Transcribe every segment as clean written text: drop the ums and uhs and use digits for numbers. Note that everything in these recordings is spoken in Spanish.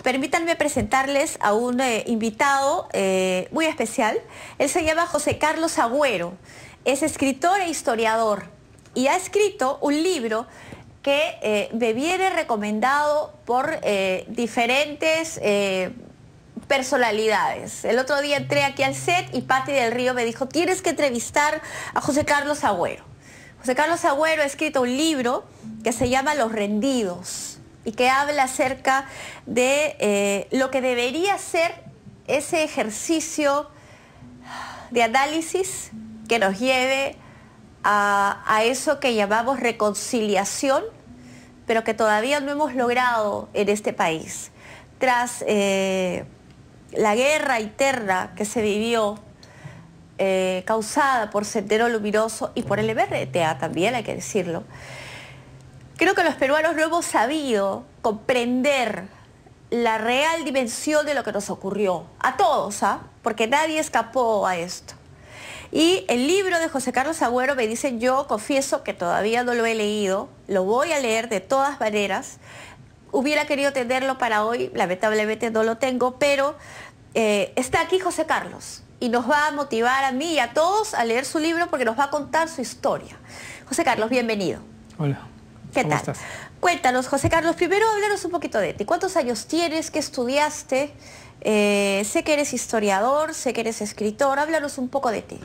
permítanme presentarles a un invitado muy especial. Él se llama José Carlos Agüero, es escritor e historiador y ha escrito un libro que me viene recomendado por diferentes personalidades. El otro día entré aquí al set y Patti del Río me dijo: tienes que entrevistar a José Carlos Agüero. José Carlos Agüero ha escrito un libro que se llama Los Rendidos y que habla acerca de lo que debería ser ese ejercicio de análisis que nos lleve a eso que llamamos reconciliación, pero que todavía no hemos logrado en este país. Tras la guerra interna que se vivió, causada por Sendero Luminoso y por el MRTA también, hay que decirlo, creo que los peruanos no hemos sabido comprender la real dimensión de lo que nos ocurrió. A todos, porque nadie escapó a esto. Y el libro de José Carlos Agüero, me dicen, yo confieso que todavía no lo he leído, lo voy a leer de todas maneras. Hubiera querido tenerlo para hoy, lamentablemente no lo tengo, pero está aquí José Carlos y nos va a motivar a mí y a todos a leer su libro porque nos va a contar su historia. José Carlos, bienvenido. Hola. ¿Qué ¿Cómo tal? estás? Cuéntanos, José Carlos, primero háblanos un poquito de ti. ¿Cuántos años tienes? ¿Qué estudiaste? Sé que eres historiador, sé que eres escritor. Háblanos un poco de ti.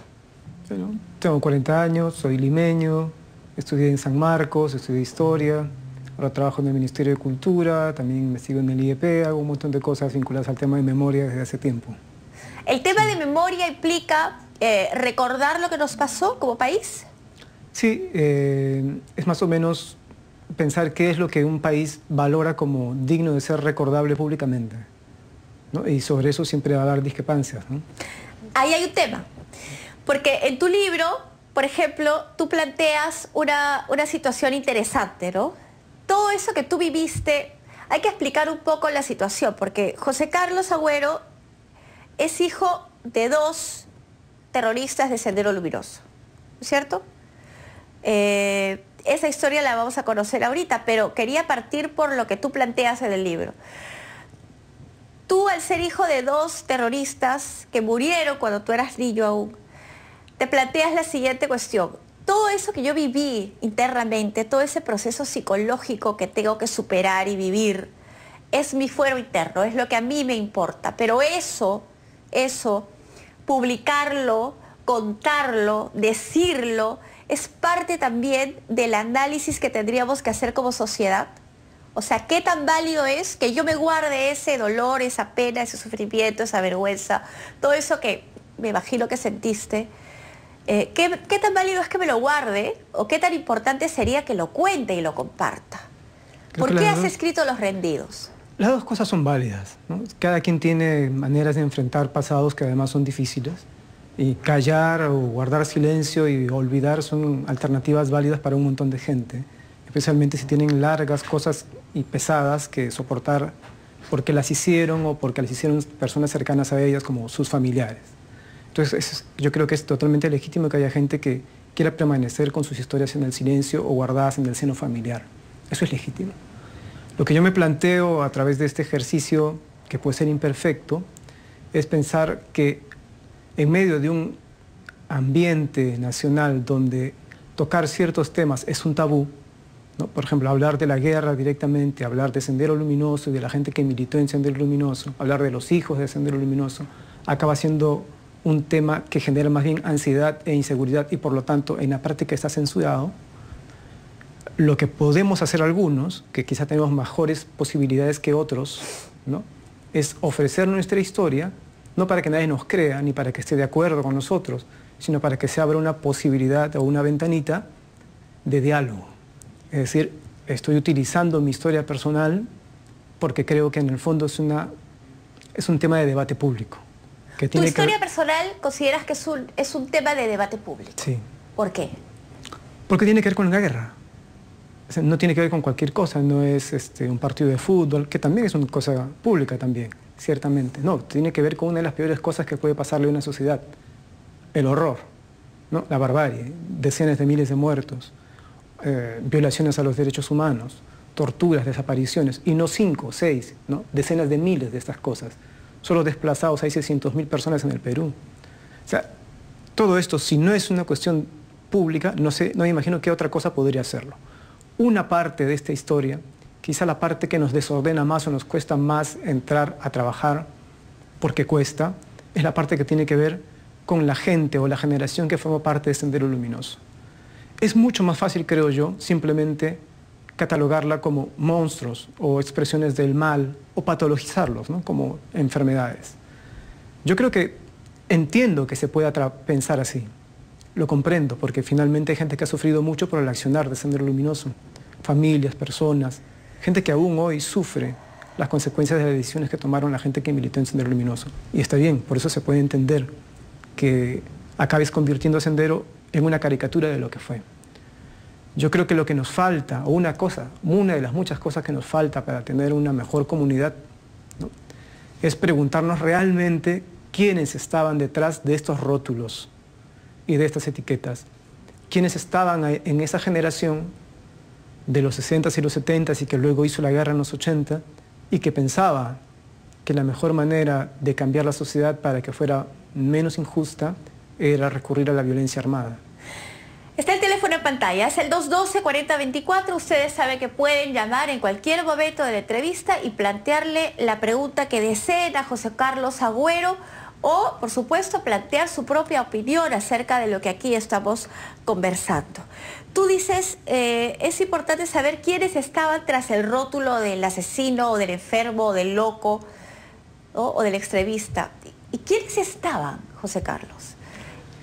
Bueno, tengo 40 años, soy limeño, estudié en San Marcos, estudié historia, ahora trabajo en el Ministerio de Cultura, también me sigo en el IEP, hago un montón de cosas vinculadas al tema de memoria desde hace tiempo. ¿El tema de memoria implica recordar lo que nos pasó como país? Sí, es más o menos pensar qué es lo que un país valora como digno de ser recordable públicamente, ¿no? Y sobre eso siempre va a haber discrepancias, ¿no? Ahí hay un tema, porque en tu libro, por ejemplo, tú planteas una situación interesante, ¿no? Todo eso que tú viviste, hay que explicar un poco la situación, porque José Carlos Agüero es hijo de dos terroristas de Sendero Luminoso, ¿cierto? Esa historia la vamos a conocer ahorita, pero quería partir por lo que tú planteas en el libro. Tú, al ser hijo de dos terroristas que murieron cuando tú eras niño aún, te planteas la siguiente cuestión. Todo eso que yo viví internamente, todo ese proceso psicológico que tengo que superar y vivir, es mi fuero interno, es lo que a mí me importa. Pero eso, publicarlo, contarlo, decirlo, es parte también del análisis que tendríamos que hacer como sociedad. O sea, ¿qué tan válido es que yo me guarde ese dolor, esa pena, ese sufrimiento, esa vergüenza, todo eso que me imagino que sentiste? ¿Qué tan válido es que me lo guarde o qué tan importante sería que lo cuente y lo comparta? ¿Por qué has escrito Los Rendidos? Las dos cosas son válidas, ¿no? Cada quien tiene maneras de enfrentar pasados que además son difíciles. Y callar o guardar silencio y olvidar son alternativas válidas para un montón de gente. Especialmente si tienen largas cosas y pesadas que soportar porque las hicieron o porque las hicieron personas cercanas a ellas como sus familiares. Entonces yo creo que es totalmente legítimo que haya gente que quiera permanecer con sus historias en el silencio o guardadas en el seno familiar. Eso es legítimo. Lo que yo me planteo a través de este ejercicio, que puede ser imperfecto, es pensar que en medio de un ambiente nacional donde tocar ciertos temas es un tabú, ¿no? Por ejemplo, hablar de la guerra directamente, hablar de Sendero Luminoso y de la gente que militó en Sendero Luminoso, hablar de los hijos de Sendero Luminoso, acaba siendo un tema que genera más bien ansiedad e inseguridad y por lo tanto en la práctica está censurado. Lo que podemos hacer algunos, que quizá tenemos mejores posibilidades que otros, ¿no? Es ofrecer nuestra historia, no para que nadie nos crea ni para que esté de acuerdo con nosotros, sino para que se abra una posibilidad o una ventanita de diálogo. Es decir, estoy utilizando mi historia personal porque creo que en el fondo es un tema de debate público. ¿Tu historia personal consideras que es un tema de debate público? Sí. ¿Por qué? Porque tiene que ver con la guerra. O sea, no tiene que ver con cualquier cosa, no es un partido de fútbol, que también es una cosa pública también, ciertamente. No, tiene que ver con una de las peores cosas que puede pasarle a una sociedad. El horror, ¿no? La barbarie, decenas de miles de muertos, violaciones a los derechos humanos. torturas, desapariciones, y no 5, 6, ¿no? Decenas de miles de estas cosas. Solo desplazados hay 600.000 personas en el Perú. O sea, todo esto, si no es una cuestión pública, no me imagino qué otra cosa podría hacerlo. Una parte de esta historia, quizá la parte que nos desordena más o nos cuesta más entrar a trabajar, porque cuesta, es la parte que tiene que ver con la gente o la generación que forma parte de Sendero Luminoso. Es mucho más fácil, creo yo, simplemente catalogarla como monstruos o expresiones del mal o patologizarlos, ¿no? Como enfermedades. Yo creo que entiendo que se pueda pensar así. Lo comprendo, porque finalmente hay gente que ha sufrido mucho por el accionar de Sendero Luminoso. Familias, personas, gente que aún hoy sufre las consecuencias de las decisiones que tomaron la gente que militó en Sendero Luminoso. Y está bien, por eso se puede entender que acabes convirtiendo a Sendero en una caricatura de lo que fue. Yo creo que lo que nos falta, o una de las muchas cosas que nos falta para tener una mejor comunidad, ¿no?, es preguntarnos realmente quiénes estaban detrás de estos rótulos y de estas etiquetas. Quiénes estaban en esa generación de los 60s y los 70s y que luego hizo la guerra en los 80 y que pensaba que la mejor manera de cambiar la sociedad para que fuera menos injusta era recurrir a la violencia armada. Está el teléfono en pantalla, es el 212-4024. Ustedes saben que pueden llamar en cualquier momento de la entrevista y plantearle la pregunta que deseen a José Carlos Agüero o, por supuesto, plantear su propia opinión acerca de lo que aquí estamos conversando. Tú dices, es importante saber quiénes estaban tras el rótulo del asesino o del enfermo o del loco, ¿no?, o del extremista. ¿Y quiénes estaban, José Carlos?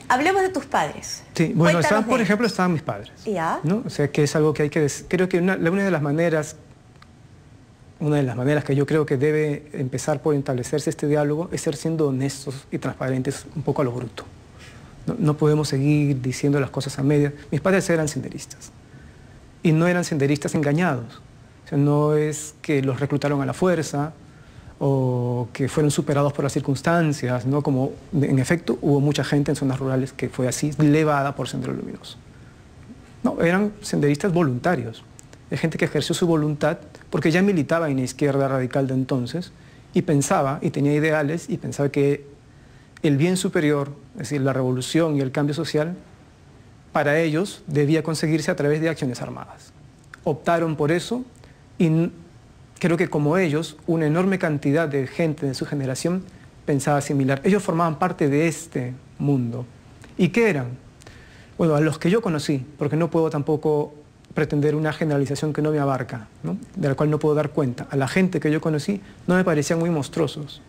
Hablemos de tus padres. Sí, bueno, por ejemplo, estaban mis padres. ¿Ya? ¿No? O sea, que es algo que hay que decir. Creo que una de las maneras que yo creo que debe empezar por establecerse este diálogo es ser siendo honestos y transparentes un poco a lo bruto. No podemos seguir diciendo las cosas a medias. Mis padres eran senderistas. Y no eran senderistas engañados. O sea, no es que los reclutaron a la fuerza o que fueron superados por las circunstancias, ¿no? Como en efecto hubo mucha gente en zonas rurales que fue así, levada por Sendero Luminoso. No, eran senderistas voluntarios, de gente que ejerció su voluntad porque ya militaba en la izquierda radical de entonces y pensaba, y tenía ideales, y pensaba que el bien superior, es decir, la revolución y el cambio social, para ellos debía conseguirse a través de acciones armadas. Optaron por eso y creo que como ellos, una enorme cantidad de gente de su generación pensaba similar. Ellos formaban parte de este mundo. ¿Y qué eran? Bueno, a los que yo conocí, porque no puedo tampoco pretender una generalización que no me abarca, ¿no?, de la cual no puedo dar cuenta. A la gente que yo conocí no me parecían muy monstruosos.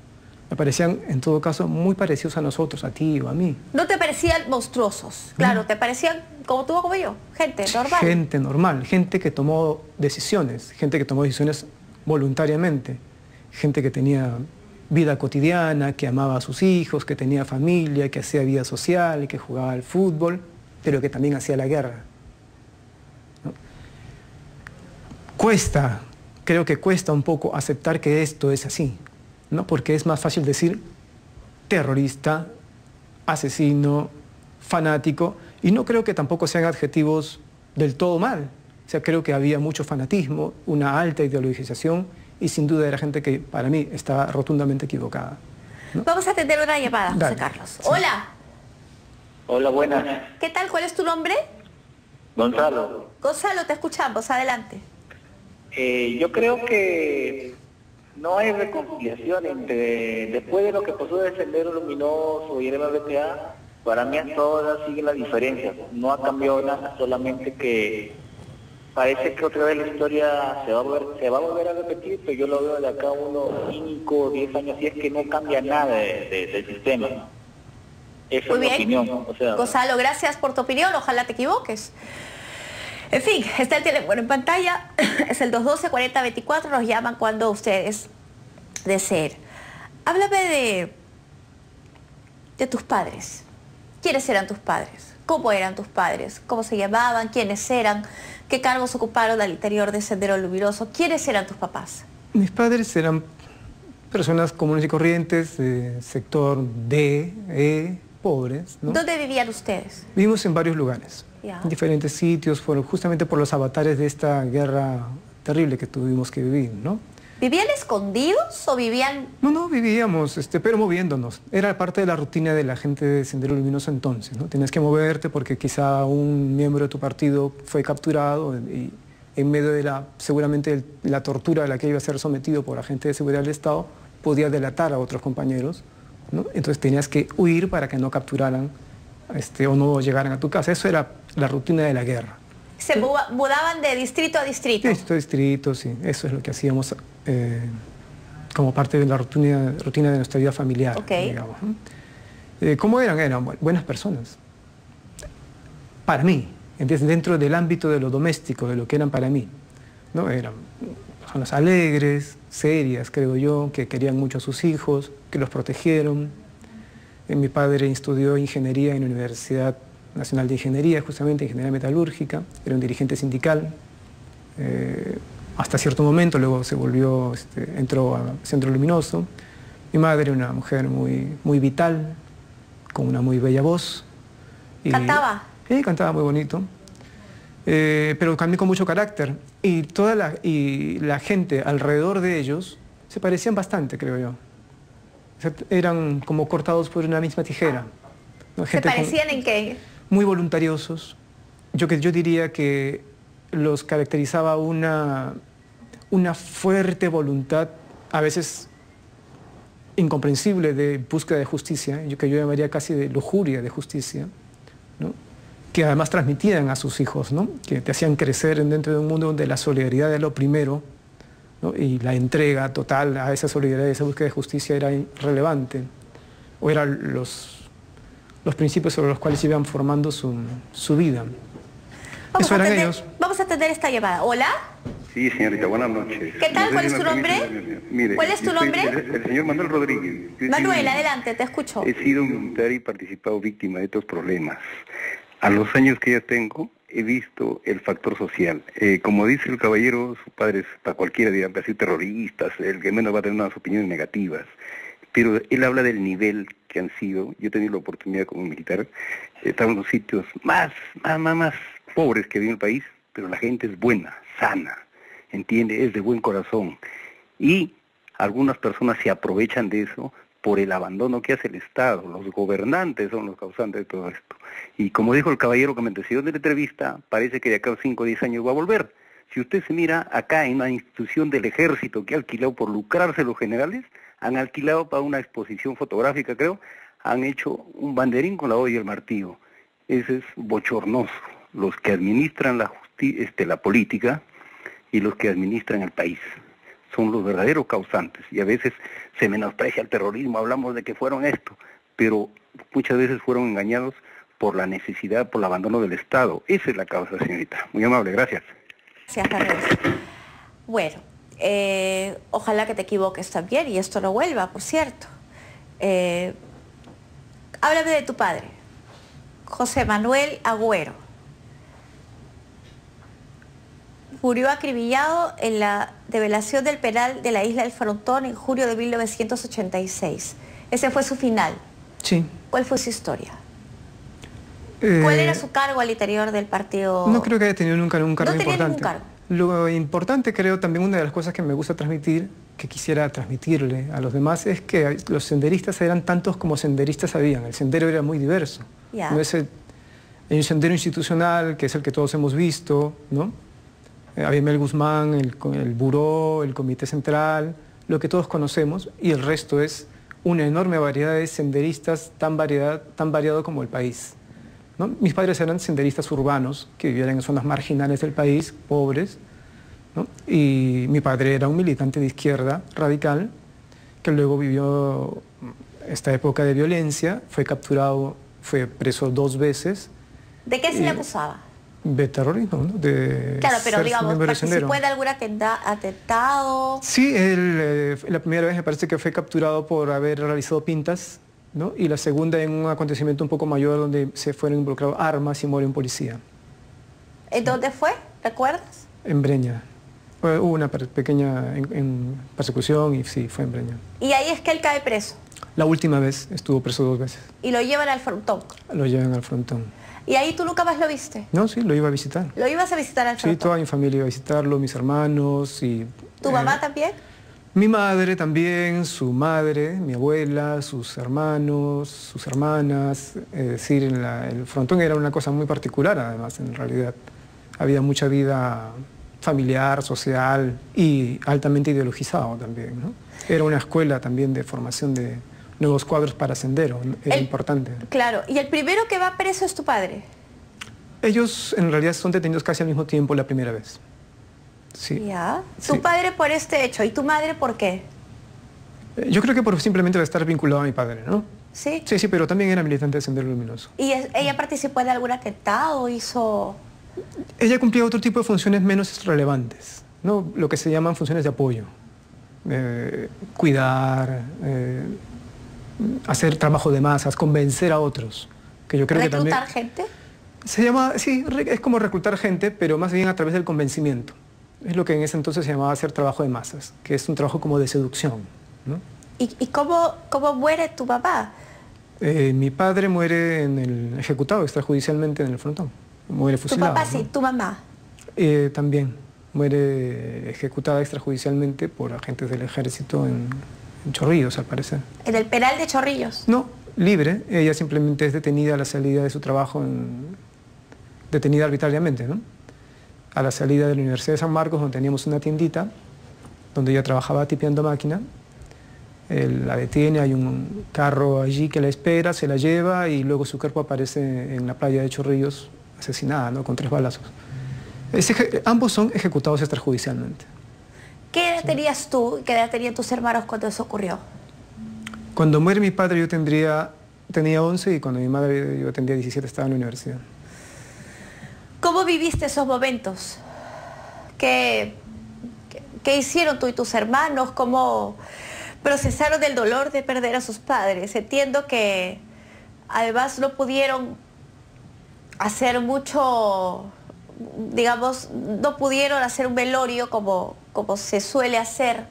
Me parecían, en todo caso, muy parecidos a nosotros, a ti o a mí. ¿No te parecían monstruosos? Claro, ¿te parecían como tú o como yo? Gente normal. Gente normal, gente que tomó decisiones voluntariamente, gente que tenía vida cotidiana, que amaba a sus hijos, que tenía familia, que hacía vida social, que jugaba al fútbol, pero que también hacía la guerra, ¿no? Creo que cuesta un poco aceptar que esto es así, ¿no? Porque es más fácil decir terrorista, asesino, fanático, y no creo que tampoco sean adjetivos del todo mal. O sea, creo que había mucho fanatismo, una alta ideologización y sin duda era gente que para mí estaba rotundamente equivocada, ¿no? Vamos a atender una llamada, José Carlos. Sí. Hola. Hola, buenas. ¿Qué tal? ¿Cuál es tu nombre? Gonzalo. Gonzalo, te escuchamos. Adelante. Yo creo que no hay reconciliación después de lo que pasó de Sendero Luminoso y el MBTA, para mí hasta ahora sigue la diferencia. No ha cambiado nada, solamente que parece que otra vez la historia se va a volver a repetir, pero yo lo veo de acá unos 5 o 10 años, y es que no cambia nada del sistema. Esa es mi opinión. O sea, Gonzalo, gracias por tu opinión, ojalá te equivoques. En fin, está el teléfono en pantalla, es el 212-4024, nos llaman cuando ustedes deseen. Háblame de tus padres. ¿Quiénes eran tus padres? ¿Cómo eran tus padres? ¿Cómo se llamaban? ¿Quiénes eran? ¿Qué cargos ocuparon al interior de Sendero Luminoso? ¿Quiénes eran tus papás? Mis padres eran personas comunes y corrientes, sector D, pobres, ¿no? ¿Dónde vivían ustedes? Vivimos en varios lugares, Ya. en diferentes sitios, justamente por los avatares de esta guerra terrible que tuvimos que vivir, ¿no? ¿Vivían escondidos o vivían...? No, vivíamos, pero moviéndonos. Era parte de la rutina de la gente de Sendero Luminoso entonces, ¿no? Tenías que moverte porque quizá un miembro de tu partido fue capturado y en medio de seguramente la tortura a la que iba a ser sometido por agentes de seguridad del Estado, podía delatar a otros compañeros, ¿no? Entonces tenías que huir para que no capturaran o no llegaran a tu casa. Eso era la rutina de la guerra. ¿Se mudaban de distrito a distrito? Distrito a distrito, sí. Eso es lo que hacíamos como parte de la rutina de nuestra vida familiar, digamos, ¿no? ¿Cómo eran? Eran buenas personas. Para mí, dentro del ámbito de lo doméstico, de lo que eran para mí, ¿no? Eran personas alegres, serias, creo yo, que querían mucho a sus hijos, que los protegieron. Mi padre estudió ingeniería en la Universidad Nacional de Ingeniería, justamente ingeniería metalúrgica, era un dirigente sindical, hasta cierto momento, luego se volvió, entró a Centro Luminoso. Mi madre era una mujer muy vital, con una muy bella voz. ¿Cantaba? Cantaba muy bonito, pero también con mucho carácter. Y la gente alrededor de ellos se parecían bastante, creo yo. O sea, eran como cortados por una misma tijera, ¿no? ¿Se parecían en qué? Muy voluntariosos. Yo diría que los caracterizaba una fuerte voluntad, a veces incomprensible, de búsqueda de justicia, que yo llamaría casi de lujuria de justicia, ¿no? Que además transmitían a sus hijos, ¿no? Que te hacían crecer dentro de un mundo donde la solidaridad era lo primero, ¿no? Y la entrega total a esa solidaridad y esa búsqueda de justicia era irrelevante, o eran los principios sobre los cuales iban formando su vida. Eso eran ellos. Vamos a atender esta llamada. ¿Hola? Sí, señorita, buenas noches. ¿Qué tal? ¿Cuál es tu nombre? Mire, ¿Cuál es tu nombre? El señor Manuel Rodríguez. Manuel, adelante, te escucho. He sido un militar y participado víctima de estos problemas. A los años que ya tengo, he visto el factor social. Como dice el caballero, su padre es para cualquiera, dirán, para ser terroristas, el que menos va a tener unas opiniones negativas. Pero él habla del nivel que han sido. Yo he tenido la oportunidad como militar, estar en los sitios más pobres que vive el país, pero la gente es buena, sana, entiende, es de buen corazón. Y algunas personas se aprovechan de eso por el abandono que hace el Estado. Los gobernantes son los causantes de todo esto. Y como dijo el caballero que me antecedió de la entrevista, parece que de acá a 5 o 10 años va a volver. Si usted se mira acá en una institución del ejército que ha alquilado por lucrarse los generales, han alquilado para una exposición fotográfica, creo, han hecho un banderín con la olla y el martillo. Ese es bochornoso. Los que administran la política y los que administran el país son los verdaderos causantes. Y a veces se menosprecia el terrorismo, hablamos de que fueron esto, pero muchas veces fueron engañados por la necesidad, por el abandono del Estado. Esa es la causa, señorita. Muy amable, gracias. Gracias, Carlos. Bueno, ojalá que te equivoques también y esto no vuelva, por cierto. Háblame de tu padre, José Manuel Agüero. Murió acribillado en la develación del penal de la isla del Frontón en julio de 1986. Ese fue su final. Sí. ¿Cuál fue su historia? ¿Cuál era su cargo al interior del partido? No creo que haya tenido nunca un cargo importante. No tenía ningún cargo. Lo importante, creo, también una de las cosas que me gusta transmitir, que quisiera transmitirle a los demás, es que los senderistas eran tantos como senderistas habían. El sendero era muy diverso. Ya. No es hay un sendero institucional, que es el que todos hemos visto, ¿no? Había Mel Guzmán, el Buró, el Comité Central, lo que todos conocemos, y el resto es una enorme variedad de senderistas tan variado como el país, ¿no? Mis padres eran senderistas urbanos, que vivían en zonas marginales del país, pobres, ¿no? Y mi padre era un militante de izquierda radical, que luego vivió esta época de violencia, fue capturado, fue preso 2 veces. ¿De qué se le acusaba? De terrorismo, ¿no? Claro, pero digamos, ¿participó en algún atentado? Sí, la primera vez me parece que fue capturado por haber realizado pintas, ¿no? Y la segunda en un acontecimiento un poco mayor donde se fueron involucrados armas y murió un policía. ¿En dónde fue? ¿Recuerdas? En Breña. Hubo una pequeña persecución y sí, fue en Breña. Y ahí es que él cae preso. La última vez estuvo preso 2 veces. Y lo llevan al Frontón. Lo llevan al Frontón. ¿Y ahí tú nunca más lo viste? No, sí, lo iba a visitar. ¿Lo ibas a visitar al Sí, frontón? toda mi familia iba a visitarlo, mis hermanos y... ¿Tu mamá también? Mi madre también, su madre, mi abuela, sus hermanos, sus hermanas. Es decir, el frontón era una cosa muy particular, además, en realidad. Había mucha vida familiar, social y altamente ideologizado también, ¿no? Era una escuela también de formación de nuevos cuadros para Sendero, era importante. Claro, y el primero que va preso es tu padre. Ellos en realidad son detenidos casi al mismo tiempo la primera vez. Sí. Ya. Sí. Tu padre por este hecho, ¿y tu madre por qué? Yo creo que por simplemente estar vinculado a mi padre, ¿no? ¿Sí? Sí, sí, pero también era militante de Sendero Luminoso. ¿Y ella participó en algún atentado? ¿Hizo...? Ella cumplía otro tipo de funciones menos relevantes, ¿no? Lo que se llaman funciones de apoyo. Cuidar, hacer trabajo de masas, convencer a otros. Que yo creo que también... ¿Reclutar gente? Se llama, sí, es como reclutar gente, pero más bien a través del convencimiento. Es lo que en ese entonces se llamaba hacer trabajo de masas, que es un trabajo como de seducción, ¿no? ¿Y cómo muere tu papá? Mi padre muere ejecutado extrajudicialmente en el frontón. Muere Tu fusilado. papá sí, ¿no? tu mamá. También muere ejecutada extrajudicialmente por agentes del ejército en Chorrillos, al parecer. ¿En el penal de Chorrillos? No, libre. Ella simplemente es detenida a la salida de su trabajo, detenida arbitrariamente, ¿no? A la salida de la Universidad de San Marcos, donde teníamos una tiendita, donde ella trabajaba tipeando máquina. Él la detiene, hay un carro allí que la espera, se la lleva y luego su cuerpo aparece en la playa de Chorrillos, asesinada, ¿no? Con 3 balazos. Ambos son ejecutados extrajudicialmente. ¿Qué edad tenías tú y qué edad tenían tus hermanos cuando eso ocurrió? Cuando muere mi padre yo tenía 11 y cuando mi madre yo tendría 17, estaba en la universidad. ¿Cómo viviste esos momentos? ¿Qué hicieron tú y tus hermanos? ¿Cómo procesaron el dolor de perder a sus padres? Entiendo que además no pudieron hacer mucho, digamos, no pudieron hacer un velorio como se suele hacer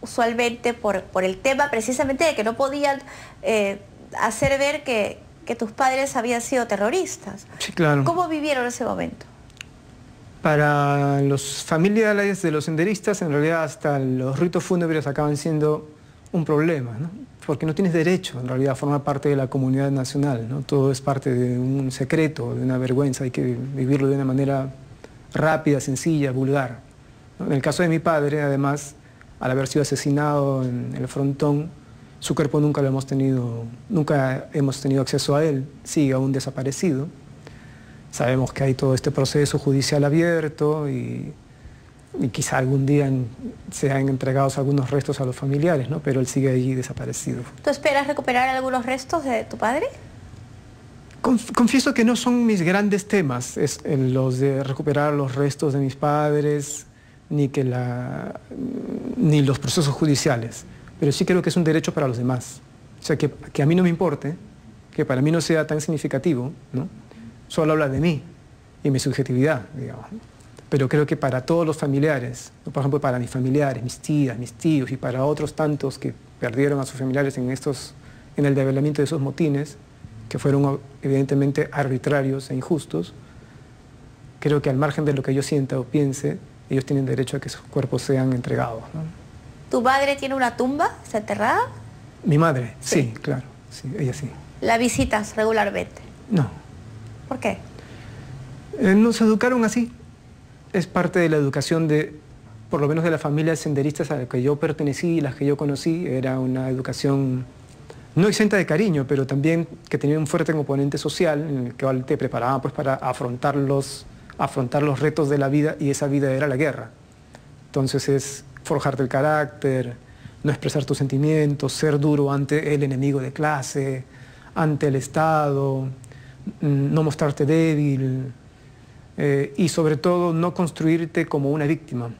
usualmente por el tema precisamente de que no podían hacer ver que tus padres habían sido terroristas. Sí, claro. ¿Cómo vivieron ese momento? Para los familiares de los senderistas, en realidad hasta los ritos fúnebres acaban siendo un problema, ¿no? Porque no tienes derecho, en realidad, a formar parte de la comunidad nacional, ¿no? Todo es parte de un secreto, de una vergüenza, hay que vivirlo de una manera rápida, sencilla, vulgar, ¿no? En el caso de mi padre, además, al haber sido asesinado en el frontón, su cuerpo nunca hemos tenido acceso a él, sigue aún desaparecido. Sabemos que hay todo este proceso judicial abierto y quizá algún día sean entregados algunos restos a los familiares, ¿no? Pero él sigue allí desaparecido. ¿Tú esperas recuperar algunos restos de tu padre? Confieso que no son mis grandes temas, los de recuperar los restos de mis padres, ni los procesos judiciales. Pero sí creo que es un derecho para los demás. O sea, que a mí no me importe, que para mí no sea tan significativo, ¿no? Solo habla de mí y mi subjetividad, digamos. Pero creo que para todos los familiares, ¿no? Por ejemplo, para mis familiares, mis tías, mis tíos y para otros tantos que perdieron a sus familiares en el develamiento de esos motines, que fueron evidentemente arbitrarios e injustos, creo que al margen de lo que yo sienta o piense, ellos tienen derecho a que sus cuerpos sean entregados, ¿no? ¿Tu madre tiene una tumba? ¿Está enterrada? Mi madre, sí, claro, sí, ella sí. ¿La visitas regularmente? No. ¿Por qué? Nos educaron así. Es parte de la educación por lo menos de las familias senderistas a las que yo pertenecí y las que yo conocí. Era una educación no exenta de cariño, pero también que tenía un fuerte componente social en el que te preparaban pues, para afrontar los retos de la vida, y esa vida era la guerra. Entonces es forjarte el carácter, no expresar tus sentimientos, ser duro ante el enemigo de clase, ante el Estado, no mostrarte débil y sobre todo no construirte como una víctima,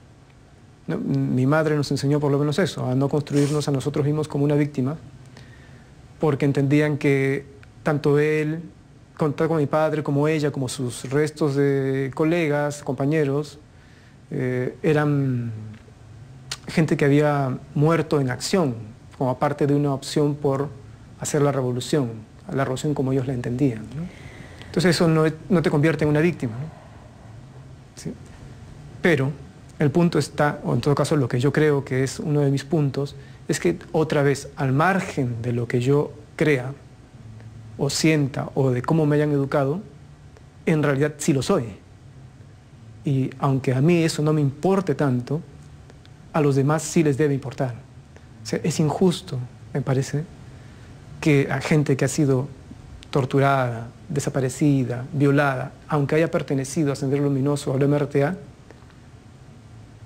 ¿no? Mi madre nos enseñó por lo menos eso, a no construirnos a nosotros mismos como una víctima, porque entendían que tanto él, tanto mi padre como ella, como sus restos de colegas, compañeros, eran gente que había muerto en acción, como parte de una opción por hacer la revolución como ellos la entendían, ¿no? Entonces eso no te convierte en una víctima, ¿no? ¿Sí? Pero el punto está, o en todo caso lo que yo creo que es uno de mis puntos, es que otra vez, al margen de lo que yo crea o sienta o de cómo me hayan educado, en realidad sí lo soy. Y aunque a mí eso no me importe tanto, a los demás sí les debe importar. O sea, es injusto, me parece, que a gente que ha sido torturada, desaparecida, violada, aunque haya pertenecido a Sendero Luminoso o al MRTA,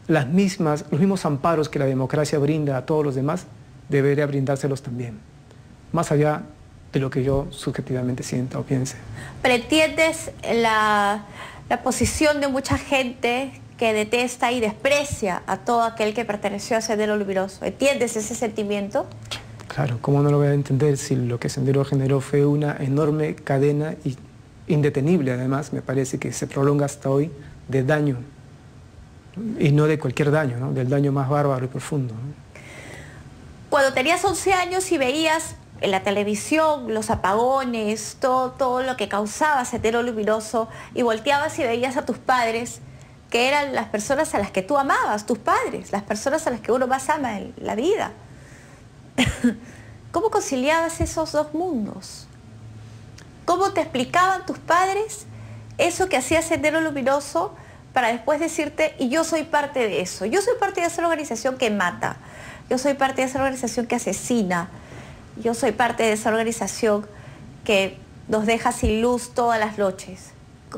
los mismos amparos que la democracia brinda a todos los demás, debería brindárselos también, más allá de lo que yo subjetivamente sienta o piense. Pero entiendes la posición de mucha gente que detesta y desprecia a todo aquel que perteneció a Sendero Luminoso. ¿Entiendes ese sentimiento? Claro, ¿cómo no lo voy a entender si lo que Sendero generó fue una enorme cadena y indetenible, además, me parece que se prolonga hasta hoy, de daño? Y no de cualquier daño, ¿no? Del daño más bárbaro y profundo, ¿no? Cuando tenías 11 años y veías en la televisión los apagones, todo lo que causaba Sendero Luminoso, y volteabas y veías a tus padres, que eran las personas a las que tú amabas, tus padres, las personas a las que uno más ama en la vida. ¿Cómo conciliabas esos dos mundos? ¿Cómo te explicaban tus padres eso que hacía Sendero Luminoso para después decirte, y yo soy parte de eso? Yo soy parte de esa organización que mata, yo soy parte de esa organización que asesina, yo soy parte de esa organización que nos deja sin luz todas las noches.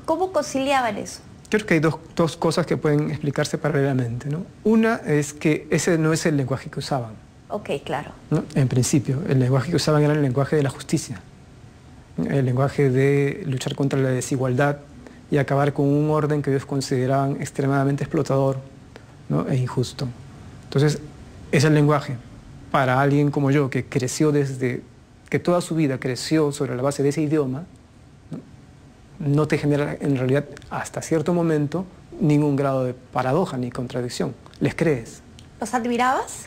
¿Cómo conciliaban eso? Creo que hay dos cosas que pueden explicarse paralelamente, ¿no? Una es que ese no es el lenguaje que usaban. Ok, claro. ¿No? En principio, el lenguaje que usaban era el lenguaje de la justicia, el lenguaje de luchar contra la desigualdad y acabar con un orden que ellos consideraban extremadamente explotador, ¿no? E injusto. Entonces, es el lenguaje para alguien como yo, que creció que toda su vida creció sobre la base de ese idioma, no te genera en realidad hasta cierto momento ningún grado de paradoja ni contradicción. Les crees. ¿Los admirabas?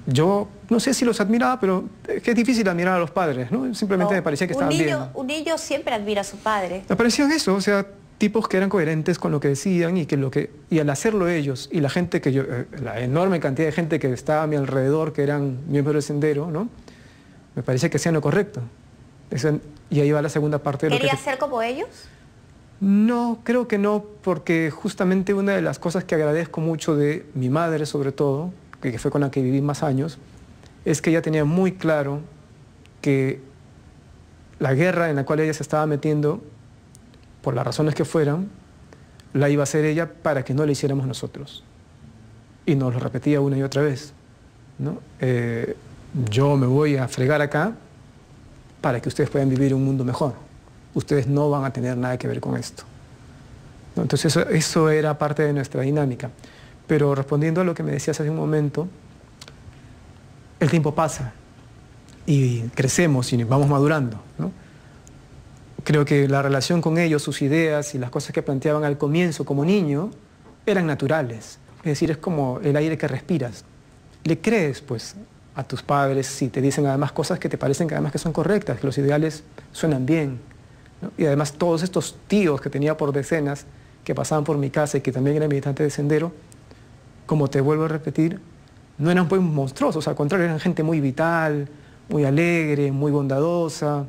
Yo no sé si los admiraba, pero es que es difícil admirar a los padres, ¿no? Simplemente me parecía que estaban bien. Un niño siempre admira a su padre. Me parecían eso, o sea, tipos que eran coherentes con lo que decían y al hacerlo ellos y la gente la enorme cantidad de gente que estaba a mi alrededor, que eran miembros del Sendero, ¿no? Me parecía que hacían lo correcto. Y ahí va la segunda parte de lo que... ¿Querías ser como ellos? No, creo que no, porque justamente una de las cosas que agradezco mucho de mi madre, sobre todo, que fue con la que viví más años, es que ella tenía muy claro que la guerra en la cual ella se estaba metiendo, por las razones que fueran, la iba a hacer ella para que no la hiciéramos nosotros. Y nos lo repetía una y otra vez, ¿no? Yo me voy a fregar acá para que ustedes puedan vivir un mundo mejor. Ustedes no van a tener nada que ver con esto, ¿no? Entonces eso era parte de nuestra dinámica. Pero respondiendo a lo que me decías hace un momento, el tiempo pasa y crecemos y vamos madurando, ¿no? Creo que la relación con ellos, sus ideas y las cosas que planteaban al comienzo como niño eran naturales. Es decir, es como el aire que respiras. Le crees, pues, a tus padres si te dicen además cosas que te parecen que además que son correctas, que los ideales suenan bien, ¿no? Y además todos estos tíos que tenía por decenas que pasaban por mi casa y que también eran militantes de Sendero, como te vuelvo a repetir, no eran pues monstruosos, al contrario, eran gente muy vital, muy alegre, muy bondadosa,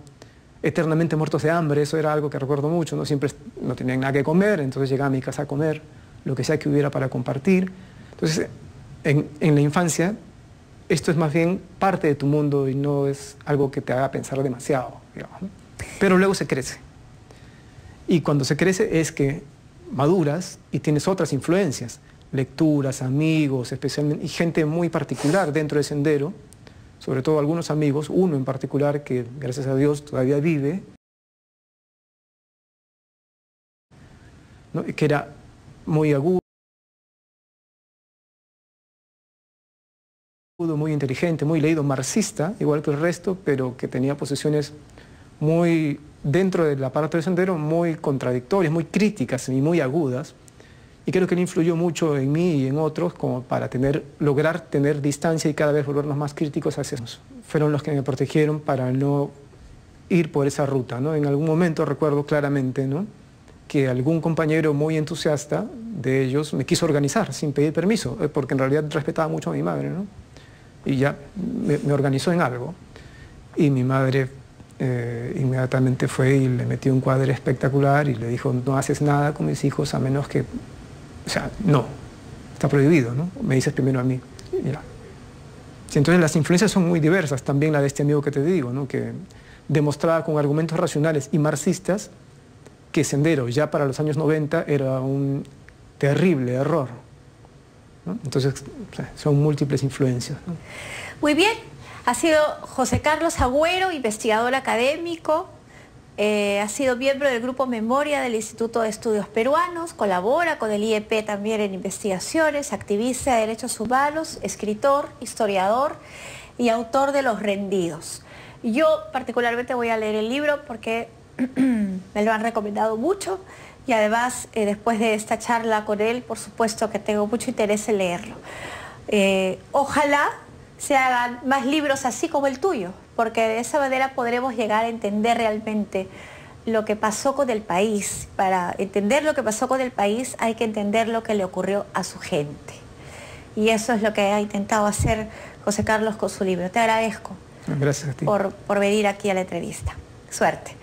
eternamente muertos de hambre. Eso era algo que recuerdo mucho, ¿no? Siempre no tenían nada que comer, entonces llegaba a mi casa a comer lo que sea que hubiera para compartir. Entonces, en la infancia, esto es más bien parte de tu mundo y no es algo que te haga pensar demasiado, digamos, ¿no? Pero luego se crece. Y cuando se crece es que maduras y tienes otras influencias, lecturas, amigos, especialmente, y gente muy particular dentro del Sendero, sobre todo algunos amigos, uno en particular que gracias a Dios todavía vive, ¿no? Que era muy agudo, muy inteligente, muy leído, marxista, igual que el resto, pero que tenía posiciones muy, dentro de la parte del Sendero, muy contradictorias, muy críticas y muy agudas. Y creo que él influyó mucho en mí y en otros como para lograr tener distancia y cada vez volvernos más críticos hacia eso. Fueron los que me protegieron para no ir por esa ruta, ¿no? En algún momento recuerdo claramente, ¿no?, que algún compañero muy entusiasta de ellos me quiso organizar sin pedir permiso, porque en realidad respetaba mucho a mi madre, ¿no? Y ya me organizó en algo. Y mi madre inmediatamente fue y le metió un cuadro espectacular y le dijo: no haces nada con mis hijos a menos que... O sea, no, está prohibido, ¿no? Me dices primero a mí. Mira. Sí, entonces las influencias son muy diversas, también la de este amigo que te digo, ¿no?, que demostraba con argumentos racionales y marxistas que Sendero ya para los años 90 era un terrible error, ¿no? Entonces, o sea, son múltiples influencias, ¿no? Muy bien, ha sido José Carlos Agüero, investigador académico, ha sido miembro del Grupo Memoria del Instituto de Estudios Peruanos, colabora con el IEP también en investigaciones, activista de derechos humanos, escritor, historiador y autor de Los Rendidos. Yo particularmente voy a leer el libro porque me lo han recomendado mucho y además después de esta charla con él, por supuesto que tengo mucho interés en leerlo. Ojalá se hagan más libros así como el tuyo, porque de esa manera podremos llegar a entender realmente lo que pasó con el país. Para entender lo que pasó con el país hay que entender lo que le ocurrió a su gente. Y eso es lo que ha intentado hacer José Carlos con su libro. Te agradezco. Gracias a ti. Por venir aquí a la entrevista. Suerte.